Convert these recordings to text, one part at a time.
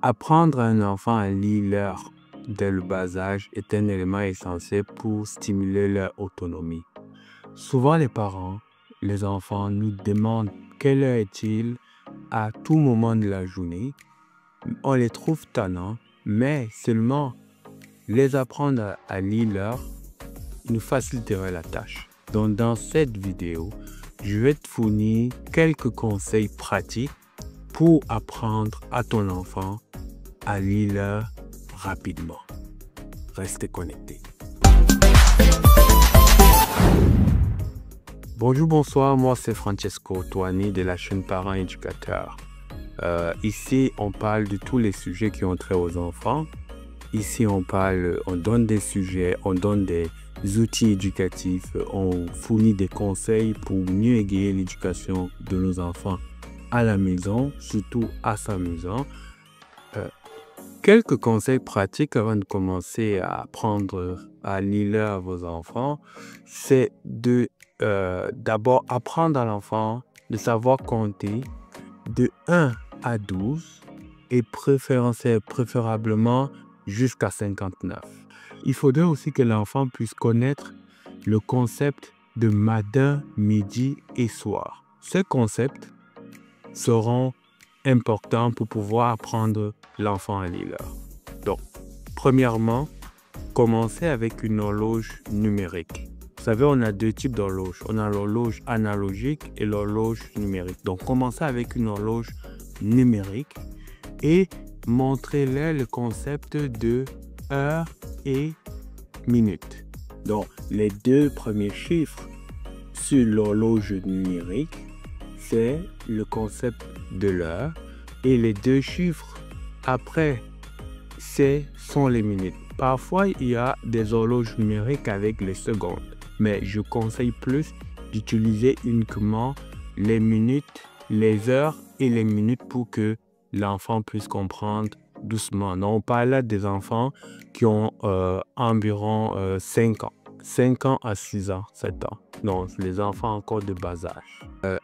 Apprendre à un enfant à lire l'heure dès le bas âge est un élément essentiel pour stimuler leur autonomie. Souvent, les parents, les enfants nous demandent quelle heure est-il à tout moment de la journée. On les trouve tannants, mais seulement les apprendre à lire l'heure nous faciliterait la tâche. Donc, dans cette vidéo, je vais te fournir quelques conseils pratiques pour apprendre à ton enfant à lire l'heure rapidement. Restez connectés. Bonjour, bonsoir, moi c'est Francesco Toani de la chaîne Parents Éducateurs. Ici, on parle de tous les sujets qui ont trait aux enfants. Ici, on donne des sujets, on donne des outils éducatifs, on fournit des conseils pour mieux égayer l'éducation de nos enfants à la maison, surtout à sa maison. Quelques conseils pratiques avant de commencer à apprendre à lire l'heure à vos enfants, c'est d'abord apprendre à l'enfant de savoir compter de 1 à 12 et préférablement jusqu'à 59. Il faudrait aussi que l'enfant puisse connaître le concept de matin, midi et soir. Ces concepts seront importants pour pouvoir apprendre l'enfant à lire l'heure. Donc, premièrement, commencez avec une horloge numérique. Vous savez, on a deux types d'horloges. On a l'horloge analogique et l'horloge numérique. Donc, commencez avec une horloge numérique et montrez-leur le concept de heure et minute. Donc, les deux premiers chiffres sur l'horloge numérique, c'est le concept de l'heure et les deux chiffres après, sont les minutes. Parfois, il y a des horloges numériques avec les secondes, mais je conseille plus d'utiliser uniquement les minutes, les heures et les minutes pour que l'enfant puisse comprendre doucement. Donc, on parle là des enfants qui ont environ 5 ans. 5 ans à 6 ans, 7 ans. Donc, les enfants encore de bas âge.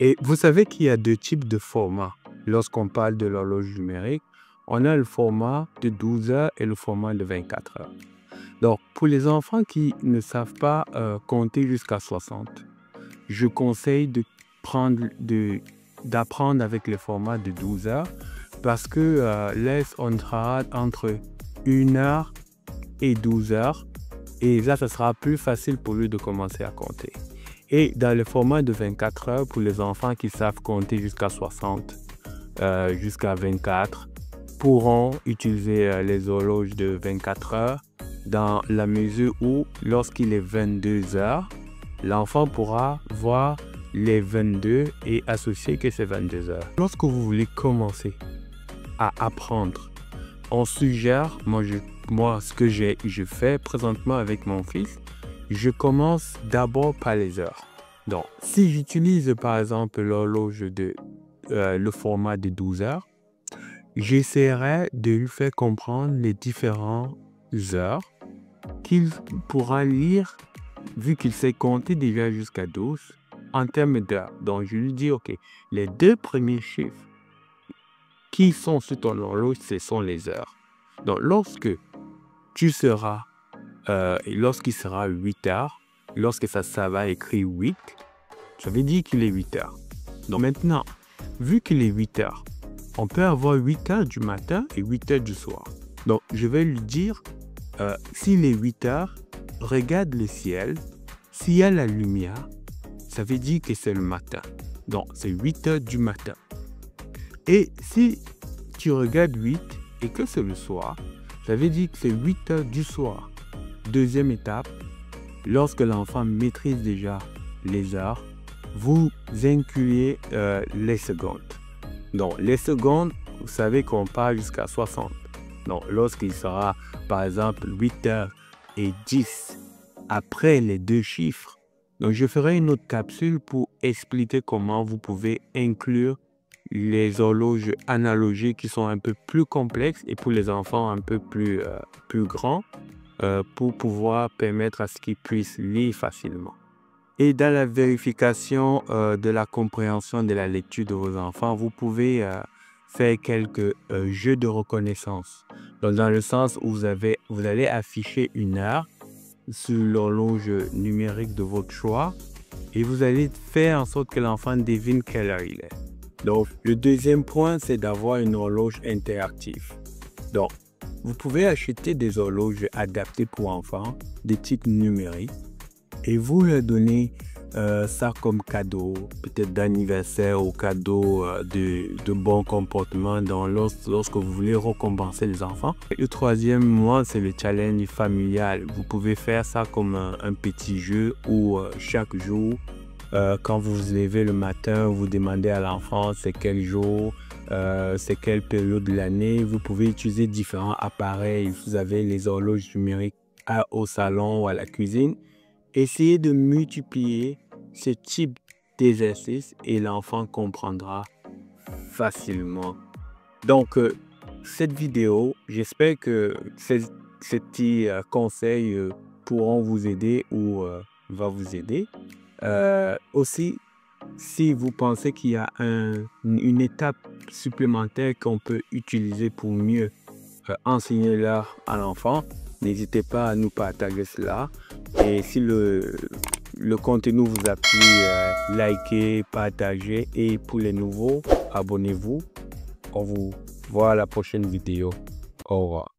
Et vous savez qu'il y a deux types de formats. Lorsqu'on parle de l'horloge numérique, on a le format de 12 heures et le format de 24 heures. Donc, pour les enfants qui ne savent pas compter jusqu'à 60, je conseille d'apprendre avec le format de 12 heures parce que on sera entre 1 heure et 12 heures et là, ça sera plus facile pour lui de commencer à compter. Et dans le format de 24 heures, pour les enfants qui savent compter jusqu'à 60, jusqu'à 24, pourront utiliser les horloges de 24 heures dans la mesure où, lorsqu'il est 22 heures, l'enfant pourra voir les 22 et associer que c'est 22 heures. Lorsque vous voulez commencer à apprendre, on suggère, moi ce que je fais présentement avec mon fils, je commence d'abord par les heures. Donc, si j'utilise par exemple l'horloge le format de 12 heures, j'essaierai de lui faire comprendre les différentes heures qu'il pourra lire, vu qu'il sait compter déjà jusqu'à 12 en termes d'heures. Donc, je lui dis, OK, les deux premiers chiffres qui sont sur ton horloge, ce sont les heures. Donc, lorsqu'il sera 8 heures, lorsque ça va écrire 8, ça veut dire qu'il est 8 heures. Donc maintenant, vu qu'il est 8 heures, on peut avoir 8 heures du matin et 8 heures du soir. Donc, je vais lui dire, s'il est 8 heures, regarde le ciel. S'il y a la lumière, ça veut dire que c'est le matin. Donc, c'est 8 heures du matin. Et si tu regardes 8 et que c'est le soir, ça veut dire que c'est 8 heures du soir. Deuxième étape, lorsque l'enfant maîtrise déjà les heures, vous incluez les secondes. Donc, les secondes, vous savez qu'on part jusqu'à 60. Donc, lorsqu'il sera, par exemple, 8 heures et 10 après les deux chiffres, donc je ferai une autre capsule pour expliquer comment vous pouvez inclure les horloges analogiques qui sont un peu plus complexes et pour les enfants un peu plus grands pour pouvoir permettre à ce qu'ils puissent lire facilement. Et dans la vérification de la compréhension de la lecture de vos enfants, vous pouvez faire quelques jeux de reconnaissance. Donc, dans le sens où vous allez afficher une heure sur l'horloge numérique de votre choix et vous allez faire en sorte que l'enfant devine quelle heure il est. Donc, le deuxième point, c'est d'avoir une horloge interactive. Donc, vous pouvez acheter des horloges adaptées pour enfants, des types numériques, et vous leur donnez ça comme cadeau, peut-être d'anniversaire ou cadeau de bon comportement lorsque vous voulez récompenser les enfants. Et le troisième moment, c'est le challenge familial. Vous pouvez faire ça comme un petit jeu où chaque jour, quand vous vous levez le matin, vous demandez à l'enfant c'est quel jour, c'est quelle période de l'année. Vous pouvez utiliser différents appareils. Vous avez les horloges numériques au salon ou à la cuisine. Essayez de multiplier ce type d'exercice et l'enfant comprendra facilement. Donc, cette vidéo, j'espère que ces petits conseils pourront vous aider ou va vous aider. Aussi, si vous pensez qu'il y a une étape supplémentaire qu'on peut utiliser pour mieux enseigner l'art à l'enfant, n'hésitez pas à nous partager cela. Et si le contenu vous a plu, likez, partagez. Et pour les nouveaux, abonnez-vous. On vous voit à la prochaine vidéo. Au revoir.